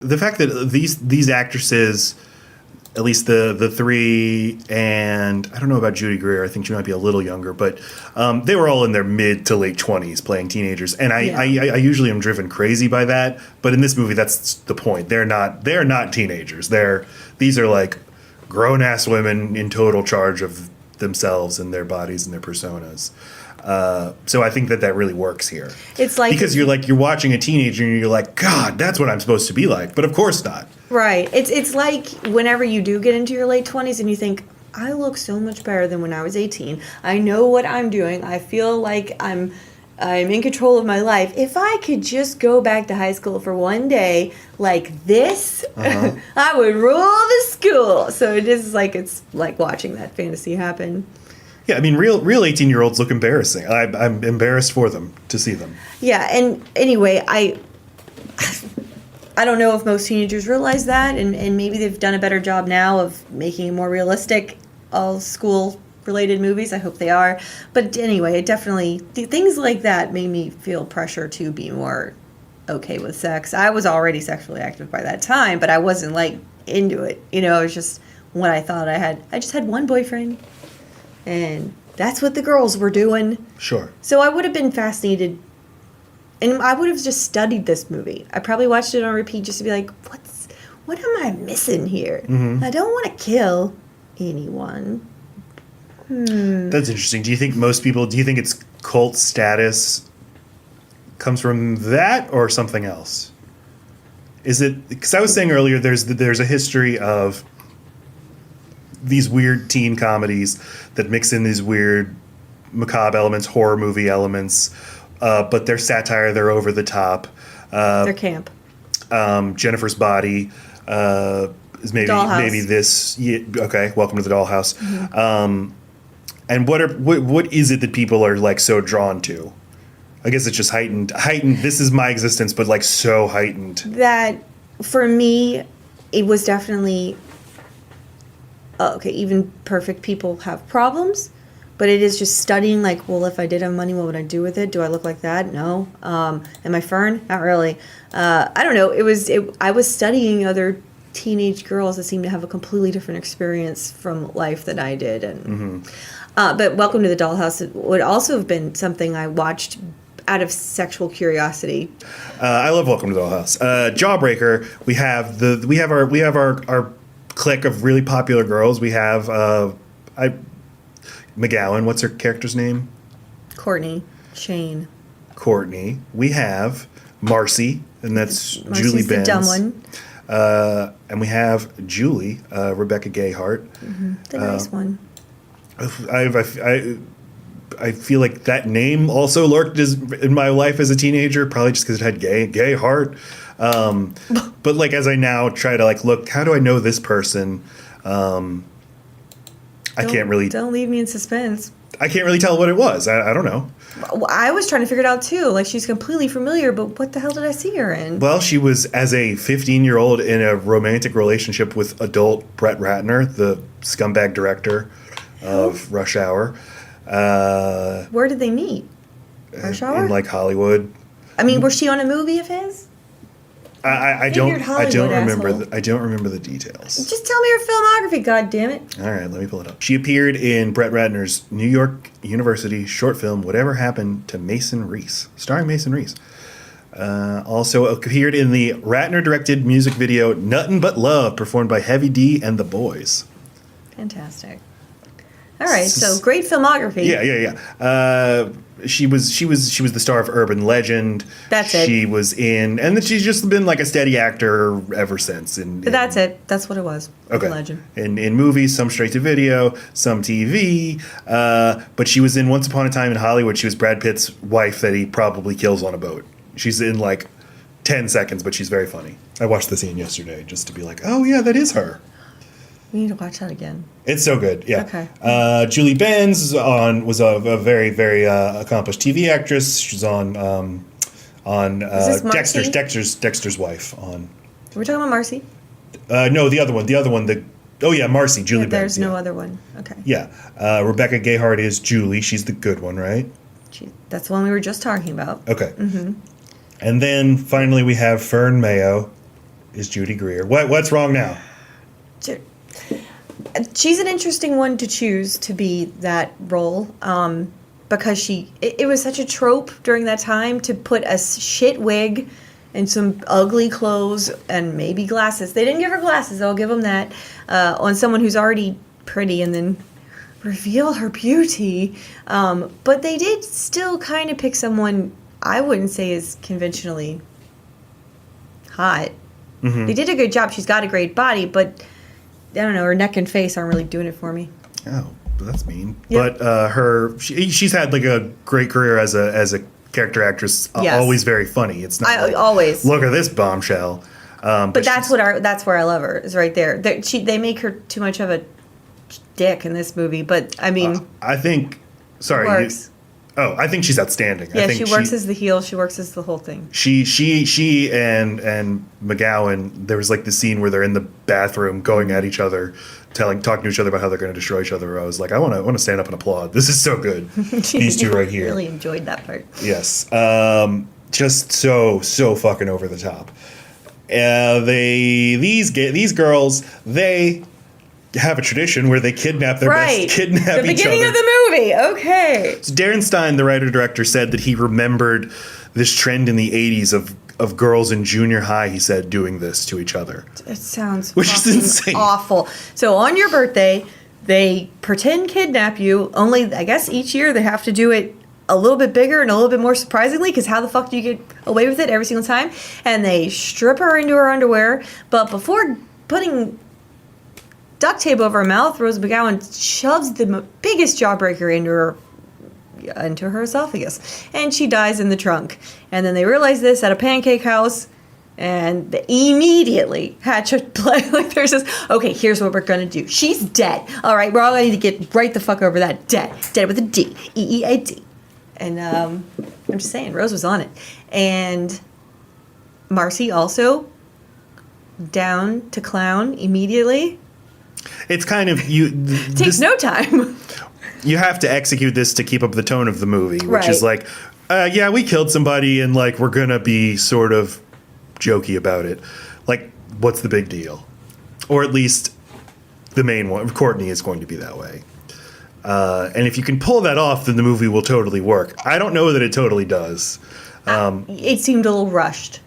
The fact that these actresses, at least the three, and I don't know about Judy Greer. I think she might be a little younger, but they were all in their mid to late 20s playing teenagers, and I usually am driven crazy by that. But in this movie, that's the point. They're not teenagers. These are like grown ass women in total charge of themselves and their bodies and their personas. So I think that really works here. It's like because you're watching a teenager and you're like, God, that's what I'm supposed to be like. But of course not. Right. It's like whenever you do get into your late 20s and you think, I look so much better than when I was 18. I know what I'm doing. I feel like I'm in control of my life. If I could just go back to high school for one day like this, I would rule the school. So it's like watching that fantasy happen. Yeah, I mean, real 18-year-olds look embarrassing. I'm embarrassed for them to see them. Yeah, and anyway, I don't know if most teenagers realize that, and maybe they've done a better job now of making more realistic all-school-related movies. I hope they are. But anyway, it definitely, things like that made me feel pressure to be more okay with sex. I was already sexually active by that time, but I wasn't, like, into it. You know, it was just what I thought I had. I just had one boyfriend, and that's what the girls were doing. Sure. So I would have been fascinated. And I would have just studied this movie. I probably watched it on repeat just to be like, what am I missing here? Mm-hmm. I don't want to kill anyone. That's interesting. Do you think it's cult status comes from that or something else? Is it, because I was saying earlier there's a history of these weird teen comedies that mix in these weird macabre elements, horror movie elements, but they're satire, they're over the top. They're camp. Jennifer's Body is maybe this. Yeah, okay, welcome to the Dollhouse. Mm-hmm. And what is it that people are like so drawn to? I guess it's just heightened. This is my existence, but like so heightened. That for me, it was definitely okay. Even perfect people have problems. But it is just studying, like, well, if I did have money, what would I do with it? Do I look like that? No. Am I fern? Not really. I don't know. I was studying other teenage girls that seemed to have a completely different experience from life than I did. And but Welcome to the Dollhouse would also have been something I watched out of sexual curiosity. I love Welcome to the Dollhouse. Jawbreaker. We have our clique of really popular girls. We have McGowan, what's her character's name? Courtney. Shane. Courtney. We have Marcy, and that's Julie Benz. The dumb one. And we have Julie, Rebecca Gayheart. Mm-hmm. The nice one. I feel like that name also lurked in my life as a teenager, probably just because it had Gayheart. But like as I now try to like look, how do I know this person? I can't really. Don't leave me in suspense. I can't really tell what it was. I don't know. I was trying to figure it out too. Like she's completely familiar, but what the hell did I see her in? Well, she was as a 15-year-old in a romantic relationship with adult Brett Ratner, the scumbag director of Rush Hour. Where did they meet? Rush Hour? In like Hollywood. I mean, was she on a movie of his? I don't remember the details. Just tell me her filmography, goddammit. All right, let me pull it up. She appeared in Brett Ratner's New York University short film Whatever Happened to Mason Reese, starring Mason Reese. Also appeared in the Ratner-directed music video Nuttin' But Love, performed by Heavy D and the Boys. Fantastic. All right, so great filmography. Yeah. She was the star of Urban Legend. That's it. She was in, and then she's just been like a steady actor ever since. That's it. That's what it was. Okay. Urban Legend. In movies, some straight to video, some TV. But she was in Once Upon a Time in Hollywood. She was Brad Pitt's wife that he probably kills on a boat. She's in like 10 seconds, but she's very funny. I watched the scene yesterday just to be like, oh yeah, that is her. We need to watch that again. It's so good, yeah. Okay. Julie Benz was a very, very accomplished TV actress. She's on Dexter's wife. On. We're talking about Marcy? No, the other one. Marcy, Julie Benz. There's no other one. Okay. Yeah. Rebecca Gayheart is Julie. She's the good one, right? That's the one we were just talking about. Okay. Mm-hmm. And then finally we have Fern Mayo. is Judy Greer. What's wrong now? She's an interesting one to choose to be that role, because it was such a trope during that time to put a shit wig and some ugly clothes and maybe glasses. They didn't give her glasses, I'll give them that, on someone who's already pretty and then reveal her beauty. But they did still kind of pick someone I wouldn't say is conventionally hot. Mm-hmm. They did a good job. She's got a great body, but I don't know, her neck and face aren't really doing it for me. Oh, that's mean. Yep. But she's had like a great career as a character actress. Yes. Always very funny. It's not always look at this bombshell. But that's where I love her, is right there. They make her too much of a dick in this movie, but I mean, I think. Sorry. Works. I think she's outstanding. Yeah, I think she works as the heel. She works as the whole thing. She and McGowan. There was like the scene where they're in the bathroom going at each other, talking to each other about how they're going to destroy each other. I was like, I want to stand up and applaud. This is so good. These two right here. Really enjoyed that part. Yes, just so fucking over the top. These girls, they have a tradition where they kidnap their best, kidnap each other. The beginning of the movie, okay. So Darren Stein, the writer-director, said that he remembered this trend in the 80s of girls in junior high, he said, doing this to each other. It sounds which is insane. Awful. So on your birthday, they pretend kidnap you, only I guess each year they have to do it a little bit bigger and a little bit more surprisingly, because how the fuck do you get away with it every single time? And they strip her into her underwear, but before putting duct tape over her mouth, Rose McGowan shoves the biggest jawbreaker into her esophagus, and she dies in the trunk. And then they realize this at a pancake house, and they immediately hatch a plan. Like, there's this, okay, here's what we're gonna do. She's dead. All right, we're all gonna need to get right the fuck over that. Dead with a D, EEAD. And I'm just saying, Rose was on it, and Marcy also down to clown immediately. It's kind of takes no time. You have to execute this to keep up the tone of the movie, which right. is like, yeah, we killed somebody, and like we're gonna be sort of jokey about it. Like, what's the big deal? Or at least the main one, Courtney, is going to be that way. And if you can pull that off, then the movie will totally work. I don't know that it totally does. It seemed a little rushed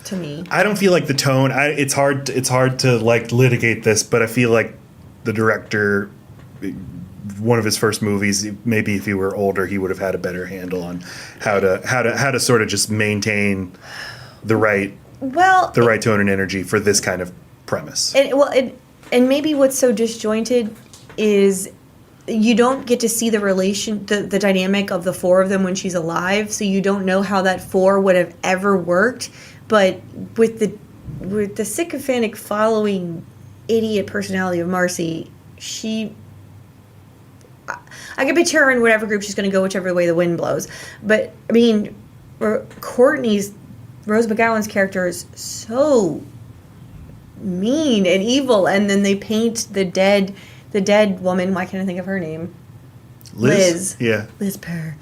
to me. I don't feel like the tone. It's hard to like litigate this, but I feel like the director, one of his first movies, maybe if he were older, he would have had a better handle on how to sort of just maintain the right tone and energy for this kind of premise. And maybe what's so disjointed is you don't get to see the dynamic of the four of them when she's alive, so you don't know how that four would have ever worked. But with the sycophantic following idiot personality of Marcy, I can picture her in whatever group she's going to go, whichever way the wind blows. But I mean, Rose McGowan's character is so mean and evil, and then they paint the dead woman. Why can't I think of her name? Liz. Yeah. Liz Purr.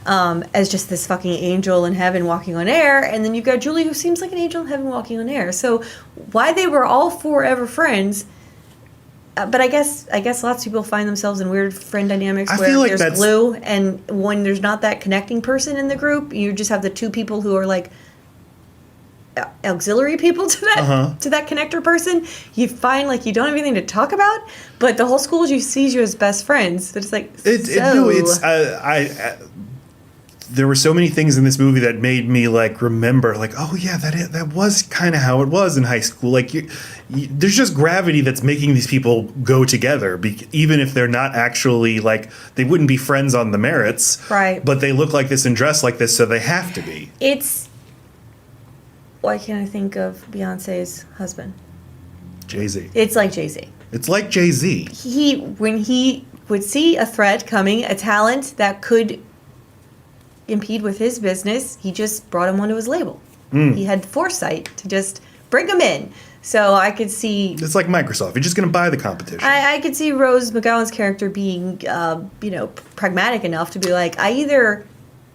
As just this fucking angel in heaven walking on air, and then you've got Julie, who seems like an angel in heaven walking on air. So why they were all forever friends? But I guess lots of people find themselves in weird friend dynamics where like there's glue, and when there's not that connecting person in the group, you just have the two people who are like auxiliary people to that connector person. You find like you don't have anything to talk about, but the whole school sees you as best friends. It's like there were so many things in this movie that made me like remember, like, oh yeah, that was kind of how it was in high school. Like, there's just gravity that's making these people go together, even if they're not actually like, they wouldn't be friends on the merits, right? But they look like this and dress like this, so they have to be. Why can't I think of Beyonce's husband? Jay-Z. It's like Jay-Z. It's like Jay-Z. When he would see a threat coming, a talent that could impede with his business, he just brought him onto his label. He had foresight to just bring him in. So I could see... It's like Microsoft. You're just going to buy the competition. I could see Rose McGowan's character being, pragmatic enough to be like, I either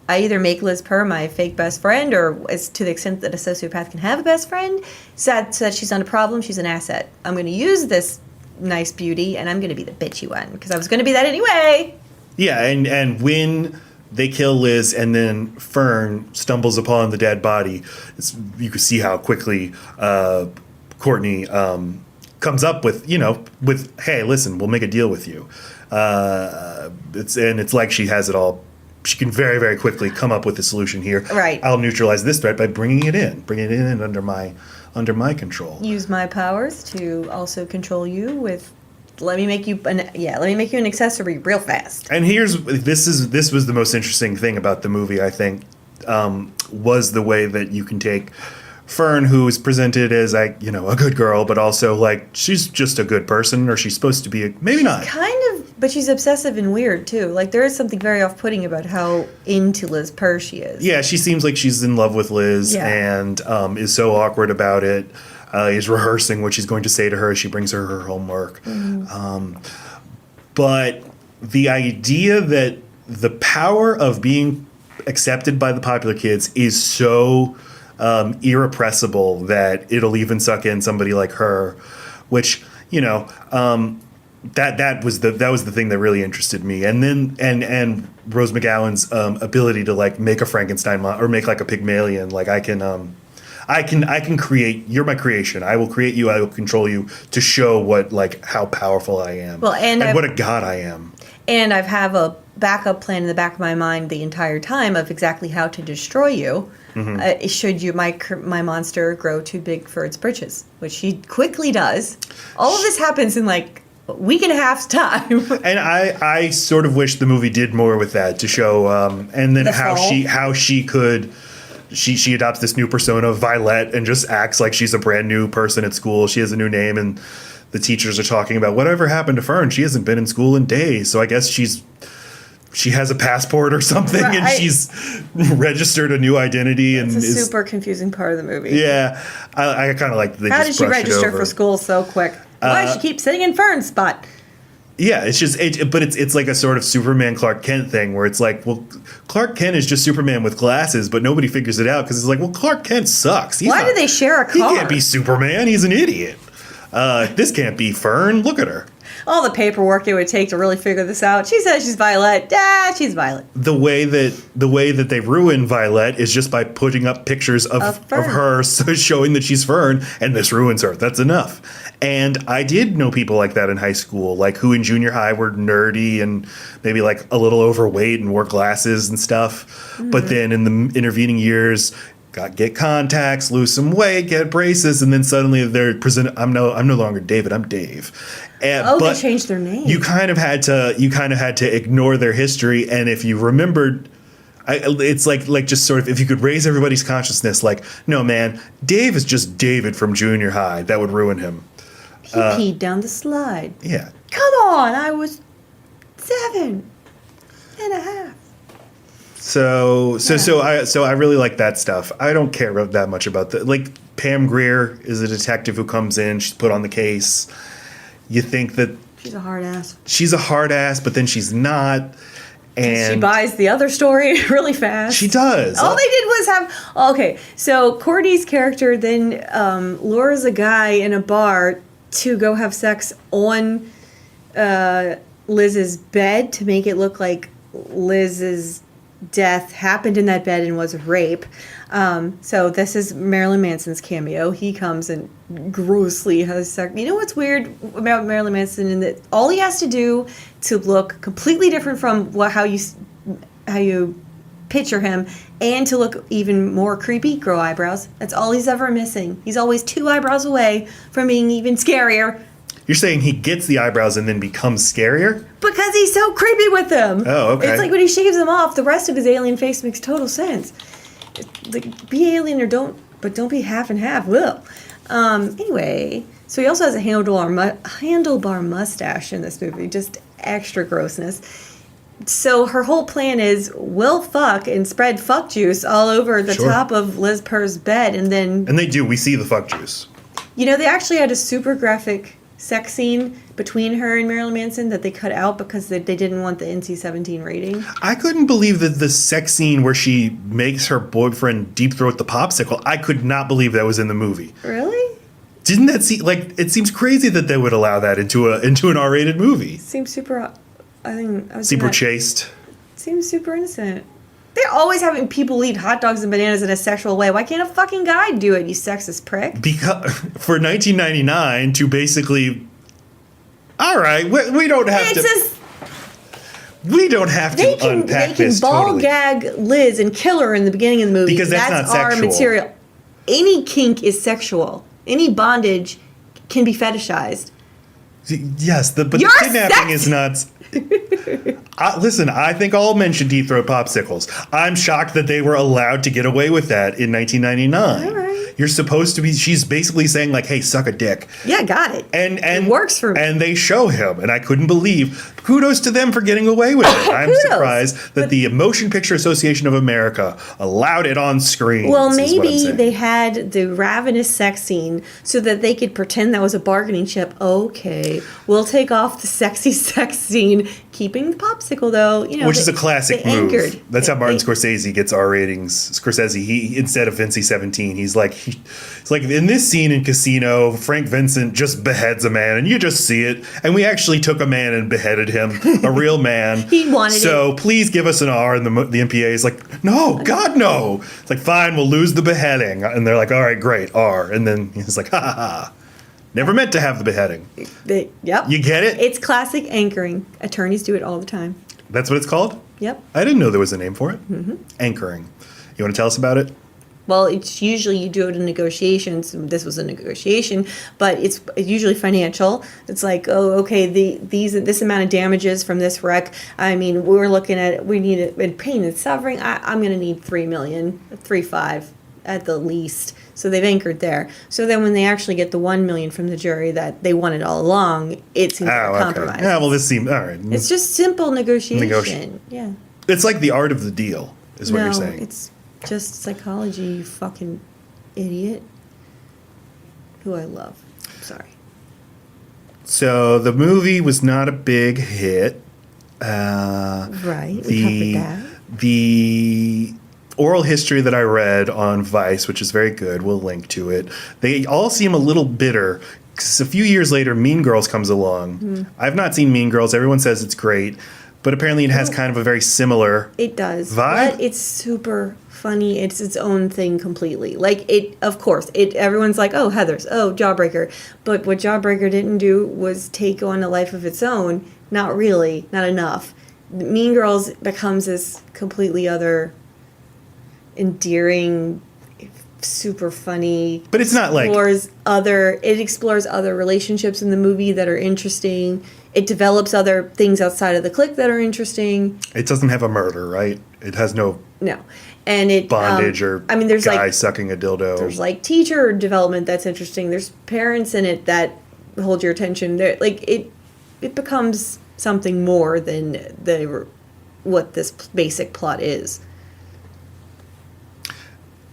I either make Liz Purr my fake best friend, or as to the extent that a sociopath can have a best friend, so that she's not a problem, she's an asset. I'm going to use this nice beauty, and I'm going to be the bitchy one, because I was going to be that anyway. Yeah, and when they kill Liz and then Fern stumbles upon the dead body, you can see how quickly Courtney comes up with, hey, listen, we'll make a deal with you. It's like she has it all. She can very, very quickly come up with a solution here. Right. I'll neutralize this threat by bringing it in under my control. Use my powers to also control you with. Let me make you an accessory real fast. And this was the most interesting thing about the movie, I think, was the way that you can take Fern, who is presented as a good girl, but also like she's just a good person, or she's supposed to be maybe not. But she's obsessive and weird too. Like there is something very off-putting about how into Liz Purr she is. Yeah, she seems like she's in love with Liz and is so awkward about it. Is rehearsing what she's going to say to her as she brings her homework. Mm-hmm. But the idea that the power of being accepted by the popular kids is so irrepressible that it'll even suck in somebody like her, which that was the thing that really interested me. And then and Rose McGowan's ability to like make a Frankenstein or make like a Pygmalion. Like I can create. You're my creation. I will create you. I will control you to show how powerful I am. Well, and what a god I am. And I have a backup plan in the back of my mind the entire time of exactly how to destroy you. Mm-hmm. Should my monster grow too big for its britches, which she quickly does. All of this happens in like a week and a half's time. And I sort of wish the movie did more with that to show, and then how she could. She adopts this new persona, Violet, and just acts like she's a brand new person at school. She has a new name, and the teachers are talking about whatever happened to Fern. She hasn't been in school in days, so I guess she has a passport or something, right. And she's registered a new identity. It's a super confusing part of the movie. Yeah, I kind of like that they How just did she brushed register for school so quick? Why she keep sitting in Fern's spot? Yeah, it's just, but it's like a sort of Superman Clark Kent thing where it's like, well, Clark Kent is just Superman with glasses, but nobody figures it out because it's like, well, Clark Kent sucks. Why do they share a car? He can't be Superman. He's an idiot. This can't be Fern. Look at her. All the paperwork it would take to really figure this out. She says she's Violet. She's Violet. The way that they ruin Violet is just by putting up pictures of her, so showing that she's Fern, and this ruins her. That's enough. And I did know people like that in high school, like who in junior high were nerdy and maybe like a little overweight and wore glasses and stuff. Mm-hmm. But then in the intervening years, get contacts, lose some weight, get braces, and then suddenly they're presented. I'm no longer David. I'm Dave. They changed their name. You kind of had to ignore their history, and if you remembered. It's like just sort of if you could raise everybody's consciousness, like, no, man, Dave is just David from junior high. That would ruin him. He peed down the slide. Yeah. Come on, I was 7.5. So I really like that stuff. I don't care that much about like Pam Grier is a detective who comes in. She's put on the case. You think that she's a hard ass. She's a hard ass, but then she's not. And she buys the other story really fast. She does. All they did was have... Okay, so Courtney's character then lures a guy in a bar to go have sex on Liz's bed to make it look like Liz's death happened in that bed and was rape. So this is Marilyn Manson's cameo. He comes and grossly has sex. You know what's weird about Marilyn Manson? In that all he has to do to look completely different from how you picture him, and to look even more creepy, grow eyebrows. That's all he's ever missing. He's always 2 eyebrows away from being even scarier. You're saying he gets the eyebrows and then becomes scarier? Because he's so creepy with them. Oh, okay. It's like when he shaves them off, the rest of his alien face makes total sense. Like, be alien or don't be half and half. Will. Anyway, so he also has a handlebar mustache in this movie, just extra grossness. So her whole plan is we'll fuck and spread fuck juice all over the top of Liz Purr's bed, and then... And they do. We see the fuck juice. You know, they actually had a super graphic sex scene between her and Marilyn Manson that they cut out because they didn't want the NC-17 rating. I couldn't believe that the sex scene where she makes her boyfriend deep throat the popsicle, I could not believe that was in the movie. Really? Didn't that seem like, it seems crazy that they would allow that into an R-rated movie. Seems super, I think I was Super chaste. Seems super innocent. They're always having people eat hot dogs and bananas in a sexual way. Why can't a fucking guy do it, you sexist prick? Because for 1999 to basically, all right, we don't have we don't have to unpack this ball totally. gag Liz and kill her in the beginning of the movie. Because that's not our sexual. material. Any kink is sexual. Any bondage can be fetishized. Yes, but You're the kidnapping sex- is not. Listen, I think all men should deep throat popsicles. I'm shocked that they were allowed to get away with that in 1999. All right. You're supposed to be. She's basically saying like, "Hey, suck a dick." Yeah, got it. And it works for me. And they show him, and I couldn't believe. Kudos to them for getting away with it. I'm surprised that the Motion Picture Association of America allowed it on screen. Well, maybe they had the ravenous sex scene so that they could pretend that was a bargaining chip. Okay, we'll take off the sexy sex scene, keeping the popsicle though. You know, which is a classic they move. anchored. That's how Martin Scorsese gets R ratings. Scorsese, he instead of NC-17, he's like in this scene in Casino, Frank Vincent just beheads a man, and you just see it. And we actually took a man and beheaded him, a real man. He wanted so please give us an R. And the MPA is like, no, God, no. It's like, fine, we'll lose the beheading. And they're like, all right, great, R. And then he's like, ha ha ha. Never meant to have the beheading. Yep. You get it? It's classic anchoring. Attorneys do it all the time. That's what it's called? Yep. I didn't know there was a name for it. Mm-hmm. Anchoring. You want to tell us about it? Well, it's usually you do it in negotiations. This was a negotiation, but it's usually financial. It's like, oh, okay, this amount of damages from this wreck. I mean, we need it in pain and suffering. I'm going to need $3 million, 3.5 at the least. So they've anchored there. So then when they actually get the $1 million from the jury that they wanted all along, it seems like a compromise. Yeah, well, this seems all right. It's just simple negotiation. Yeah. It's like the art of the deal, is what you're saying. It's just psychology, you fucking idiot. Who I love. Sorry. So the movie was not a big hit. Right. We covered that. The oral history that I read on Vice, which is very good, we'll link to it. They all seem a little bitter. 'Cause a few years later, Mean Girls comes along. I've not seen Mean Girls. Everyone says it's great. But apparently it has kind of a very similar It does. vibe. But it's super funny. It's its own thing completely. Like, of course, everyone's like, oh, Heathers, oh, Jawbreaker. But what Jawbreaker didn't do was take on a life of its own. Not really. Not enough. Mean Girls becomes this completely other, endearing, super funny. But it's not like... It explores other relationships in the movie that are interesting. It develops other things outside of the clique that are interesting. It doesn't have a murder, right? It has no and it bondage or there's guy like sucking a dildo. there's like teacher development that's interesting. There's parents in it that hold your attention. There, like it becomes something more than what this basic plot is.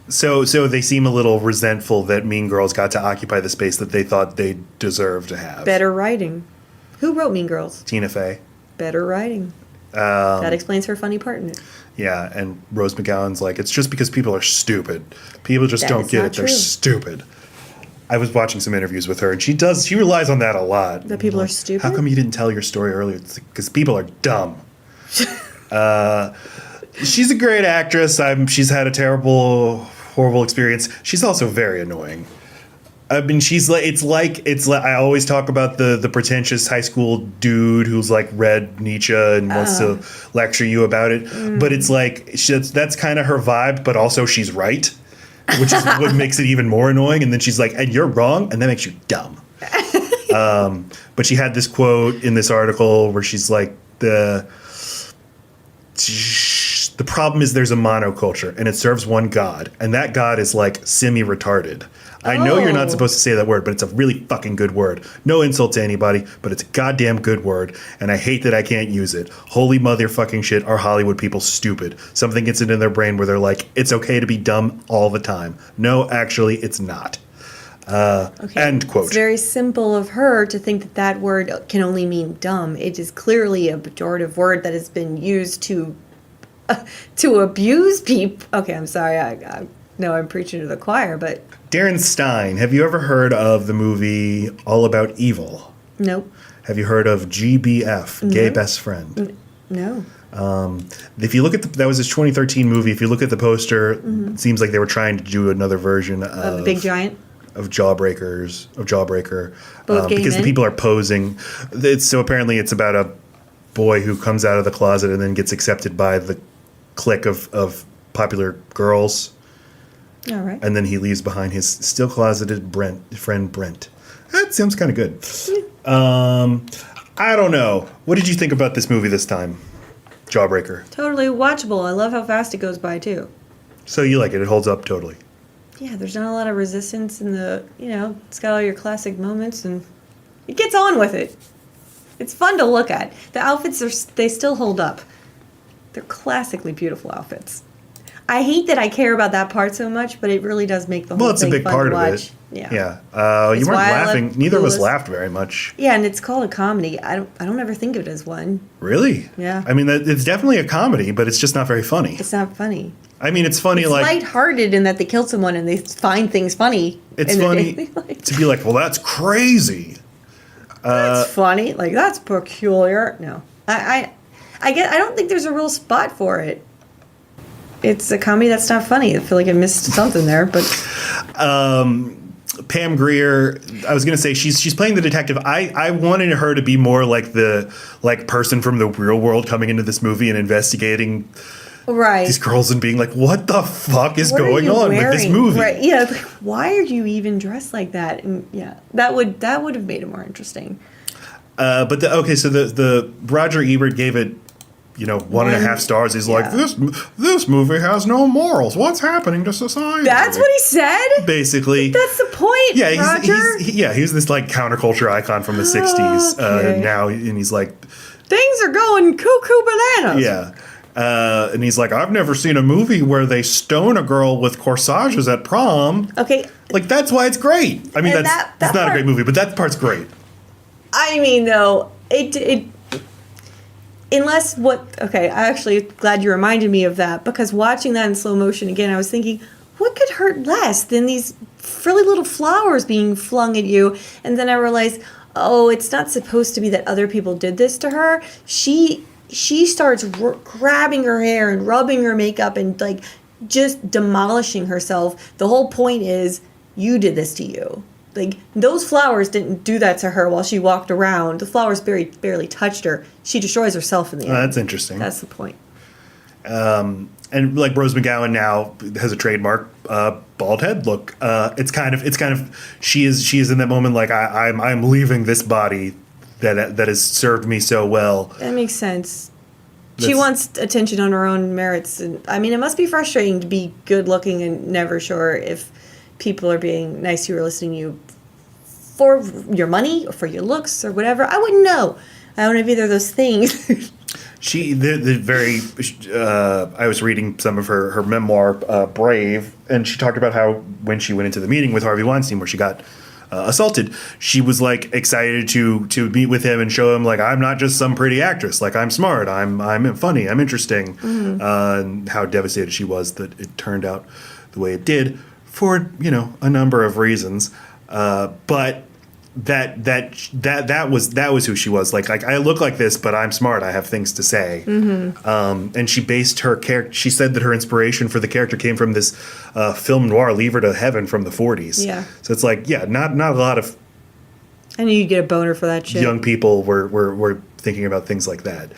So they seem a little resentful that Mean Girls got to occupy the space that they thought they deserved to have. Better writing. Who wrote Mean Girls? Tina Fey. Better writing. That explains her funny part in it. Yeah, and Rose McGowan's like, it's just because people are stupid. People just don't get it. They're stupid. I was watching some interviews with her, and she relies on that a lot. That people are stupid? How come you didn't tell your story earlier? It's because people are dumb. She's a great actress. She's had a horrible experience. She's also very annoying. I mean, it's like I always talk about the pretentious high school dude who's like read Nietzsche and wants to lecture you about it. But it's like that's kind of her vibe, but also she's right, which is what makes it even more annoying. And then she's like, and you're wrong, and that makes you dumb. But she had this quote in this article where she's like, the problem is there's a monoculture and it serves one god, and that god is like semi-retarded. I know you're not supposed to say that word, but it's a really fucking good word. No insult to anybody, but it's a goddamn good word, and I hate that I can't use it. Holy motherfucking shit, are Hollywood people stupid? Something gets into their brain where they're like, it's okay to be dumb all the time. No, actually, it's not. End quote. It's very simple of her to think that that word can only mean dumb. It is clearly a pejorative word that has been used to abuse people. Okay, I'm sorry. I know I'm preaching to the choir, but Darren Stein, have you ever heard of the movie All About Evil? nope. Have you heard of GBF, Gay Best Friend? No. If you look at that was his 2013 movie. If you look at the poster, it seems like they were trying to do another version Of the Big Giant. of Jawbreaker, Both gay because the men? people are posing. So apparently, it's about a boy who comes out of the closet and then gets accepted by the clique of popular girls, All right. and then he leaves behind his still closeted friend Brent. That sounds kind of good. I don't know. What did you think about this movie this time, Jawbreaker? Totally watchable. I love how fast it goes by too. So you like it? It holds up totally. Yeah, there's not a lot of resistance in the, it's got all your classic moments and it gets on with it. It's fun to look at. The outfits they still hold up. They're classically beautiful outfits. I hate that I care about that part so much, but it really does make the whole Well, it's a thing big fun part to of watch. it. Yeah. Yeah. You It's weren't why I laughing. love Neither of us Clueless. laughed very much. Yeah, and it's called a comedy. I don't ever think of it as one. Really? Yeah. I mean, it's definitely a comedy, but it's just not very funny. It's not funny. I mean, it's funny It's like lighthearted in that they killed someone and they find things funny. it's in their funny daily life. to be like, well, that's crazy. That's funny. Like that's peculiar. No, I don't think there's a real spot for it. It's a comedy that's not funny. I feel like I missed something there, but Pam Grier, I was gonna say she's playing the detective. I wanted her to be more like the person from the real world coming into this movie and investigating right. these girls and being like, what the fuck is What are going you on with this wearing? movie? Right. Yeah. Like, why are you even dressed like that? And yeah, that would have made it more interesting. So the Roger Ebert gave it, 1.5 stars. He's like, this movie has no morals. What's happening to society? That's what he said. Basically. That's the point. Yeah, Roger. he's this like counterculture icon from the '60s Okay. now, and he's like, Things are going cuckoo bananas. yeah, and he's like, I've never seen a movie where they stone a girl with corsages at prom. Okay. Like that's why it's great. I mean, And that's that not a part- great movie, but that part's great. I mean, though, it unless I'm actually glad you reminded me of that because watching that in slow motion again, I was thinking, what could hurt less than these frilly little flowers being flung at you? And then I realized, oh, it's not supposed to be that other people did this to her. She starts grabbing her hair and rubbing her makeup and like just demolishing herself. The whole point is you did this to you. Like those flowers didn't do that to her while she walked around. The flowers barely touched her. She destroys herself in the end. That's interesting. That's the point. And like Rose McGowan now has a trademark bald head look. It's kind of she is in that moment like I'm leaving this body that has served me so well. That makes sense. She wants attention on her own merits. And I mean, it must be frustrating to be good looking and never sure if people are being nice to you or listening to you for your money or for your looks or whatever. I wouldn't know. I don't have either of those things. I was reading some of her memoir, Brave, and she talked about how when she went into the meeting with Harvey Weinstein where she got assaulted, she was like excited to meet with him and show him like I'm not just some pretty actress, like I'm smart, I'm funny, I'm interesting, and how devastated she was that it turned out the way it did for a number of reasons, but that was who she was. Like I look like this, but I'm smart. I have things to say. And she based her character. She said that her inspiration for the character came from this film noir, Leave Her to Heaven, from the 40s. Yeah. So it's like, not a lot of I knew you'd get a boner for that shit. young people were thinking about things like that.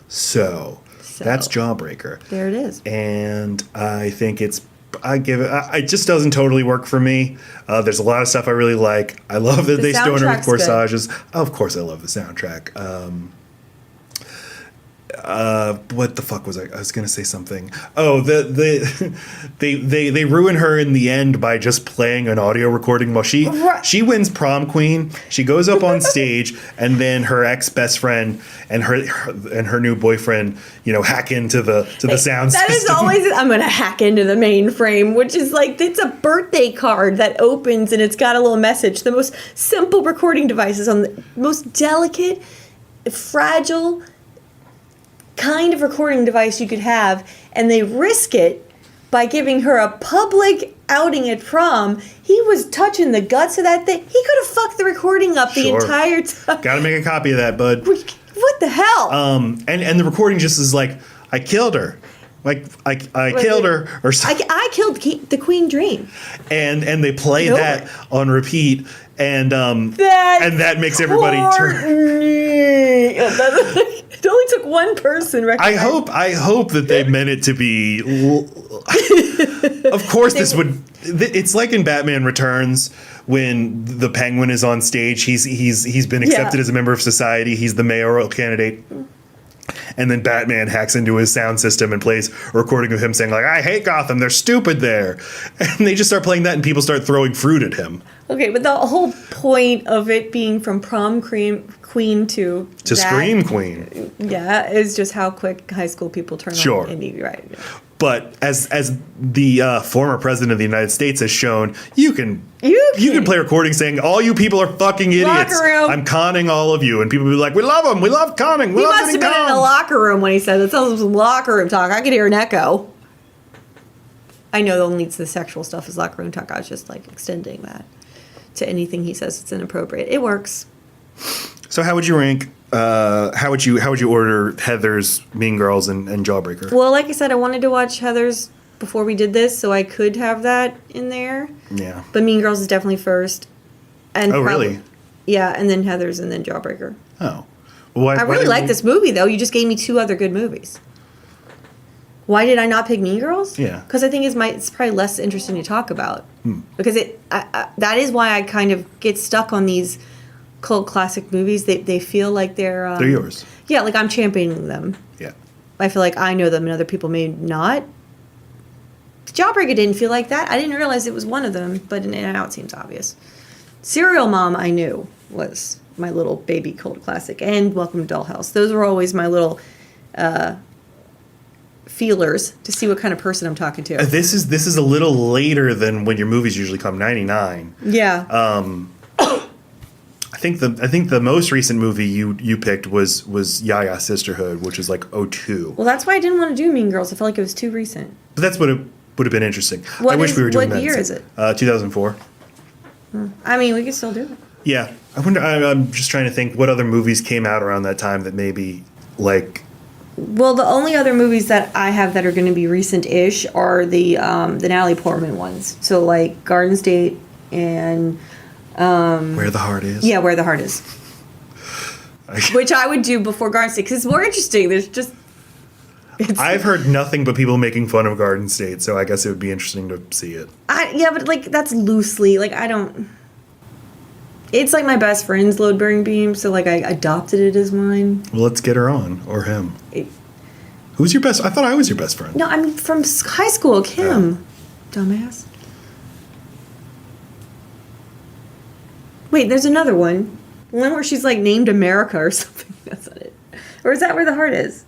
So that's Jawbreaker. There it is. And I think it just doesn't totally work for me. There's a lot of stuff I really like. I love that The they stone her with soundtrack's good. corsages. Of course I love the soundtrack. what the fuck was I was gonna say something. Oh, they ruin her in the end by just playing an audio recording while she wins prom queen. She goes up on stage, and then her ex best friend and her new boyfriend, hack into the sound that system. Is always I'm gonna hack into the mainframe, which is like it's a birthday card that opens and it's got a little message. The most simple recording devices on the most delicate, fragile kind of recording device you could have, and they risk it by giving her a public outing at prom. He was touching the guts of that thing. He could have fucked the recording up the entire time. Gotta make a copy of that, bud. What the hell? And the recording just is like, I killed her. Like I killed her, or something. I killed the Queen Dream. And they play that on repeat, and that makes everybody turn. It only took one person. I hope that they meant it to be. Of course, this would. It's like in Batman Returns when the Penguin is on stage. He's been accepted as a member of society. He's the mayoral candidate. And then Batman hacks into his sound system and plays a recording of him saying, like, I hate Gotham, they're stupid there. And they just start playing that and people start throwing fruit at him. Okay, but the whole point of it being from prom queen to Scream Queen. Yeah, is just how quick high school people turn on indie, right? But as the former president of the United States has shown, you can play recordings saying, all you people are fucking idiots. I'm conning all of you. And people will be like, we love them. We love conning. He must have been in a locker room when he said it. Sounds like some locker room talk. I could hear an echo. I know the only the sexual stuff is locker room talk. I was just like extending that to anything he says it's inappropriate. It works. So how would you rank? How would you order Heathers, Mean Girls, and Jawbreaker? Well, like I said, I wanted to watch Heathers before we did this, so I could have that in there. Yeah. But Mean Girls is definitely first. And really? Yeah, and then Heathers, and then Jawbreaker. Oh. Well, I really like this movie, though. You just gave me two other good movies. Why did I not pick Mean Girls? Yeah. Because I think it's probably less interesting to talk about. Because that is why I kind of get stuck on these cult classic movies. They feel like they're yours. Yeah, like I'm championing them. Yeah. I feel like I know them and other people may not. Jawbreaker didn't feel like that. I didn't realize it was one of them, but now it seems obvious. Serial Mom I knew was my little baby cult classic, and Welcome to Dollhouse. Those were always my little feelers to see what kind of person I'm talking to. This is a little later than when your movies usually come, 99. Yeah. I think the most recent movie you picked was Yaya Sisterhood, which is like 02. Well, that's why I didn't want to do Mean Girls. I felt like it was too recent. But that's what it would have been interesting. I wish we were doing that. What year is it? 2004. I mean, we could still do it. Yeah. I wonder. I'm just trying to think what other movies came out around that time that maybe like. Well, the only other movies that I have that are going to be recent-ish are the Natalie Portman ones. So like Garden State and. Where the Heart Is. Yeah, Where the Heart Is. Which I would do before Garden State because it's more interesting. I've heard nothing but people making fun of Garden State, so I guess it would be interesting to see it. Yeah, but like that's loosely like I don't. It's like my best friend's load bearing beam, so like I adopted it as mine. Well, let's get her on or him. Who's your best? I thought I was your best friend. No, I'm from high school. Kim, dumbass. Wait, there's another one. One where she's like named America or something. That's not it. Or is that Where the Heart Is?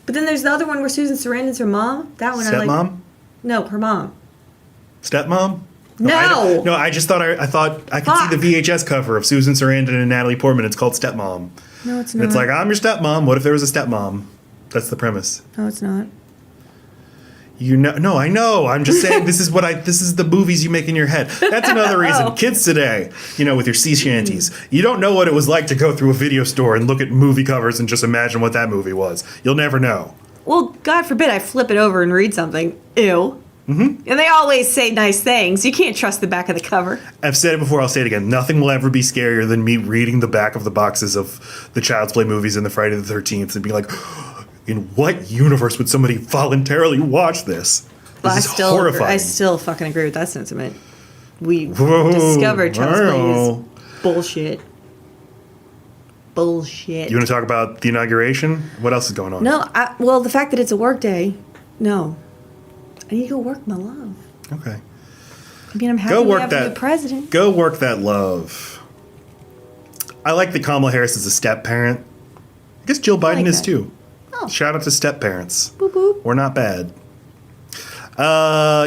But then there's the other one where Susan Sarandon's her mom. That one Stepmom? I like. No, her mom. Stepmom? No. I just thought I could see the VHS cover of Susan Sarandon and Natalie Portman. It's called Stepmom. No, it's and not. It's like, I'm your stepmom. What if there was a stepmom? That's the premise. No, it's not. No, I know. I'm just saying this is the movies you make in your head. That's another reason. Kids today, with your sea shanties, you don't know what it was like to go through a video store and look at movie covers and just imagine what that movie was. You'll never know. Well, God forbid I flip it over and read something. Ew. Mm-hmm. And they always say nice things. You can't trust the back of the cover. I've said it before, I'll say it again. Nothing will ever be scarier than me reading the back of the boxes of the Child's Play movies and the Friday the 13th and being like, in what universe would somebody voluntarily watch this? This is horrifying. I still fucking agree with that sentiment. We discovered Child's Play is bullshit. bullshit. You want to talk about the inauguration? What else is going on? No, well, the fact that it's a work day, no. I need to go work my love. Okay. I mean, I'm happy Go we work have that. the president. Go work that love. I like that Kamala Harris is a step parent. I guess Jill Biden like is that. too. Oh. Shout out to step parents. Boop, boop. We're not bad.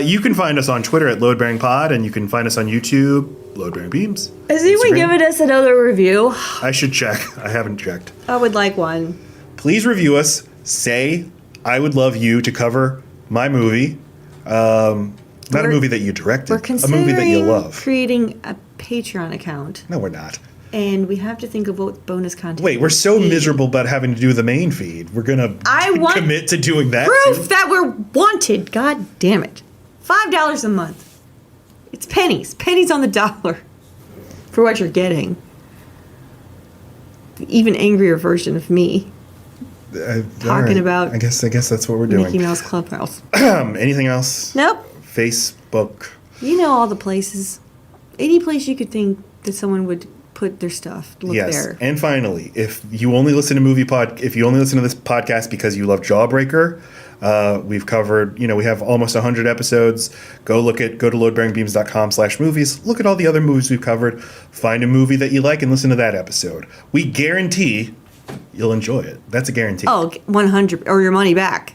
You can find us on Twitter at LoadBearingPod, and you can find us on YouTube, LoadBearing Beams. Is anyone Instagram. giving us another review? I should check. I haven't checked. I would like one. Please review us. Say, I would love you to cover my movie. Not a movie that you directed. We're A considering movie that you love. creating a Patreon account, No, we're not. and we have to think of what bonus content. Wait, we're so miserable about having to do the main feed. We're going I to want commit to doing that. proof too? that we're wanted. God damn it! $5 a month. It's pennies on the dollar for what you're getting. The even angrier version of me All talking right. about I guess that's what we're Mickey doing. Mouse Clubhouse. Anything else? Nope. Facebook. You know all the places. Any place you could think that someone would put their stuff. Look Yes. there. And finally, if you only listen to this podcast because you love Jawbreaker, we've covered, we have almost 100 episodes. Go to loadbearingbeams.com/movies. Look at all the other movies we've covered. Find a movie that you like and listen to that episode. We guarantee you'll enjoy it. That's a guarantee. Oh, 100 or your money back.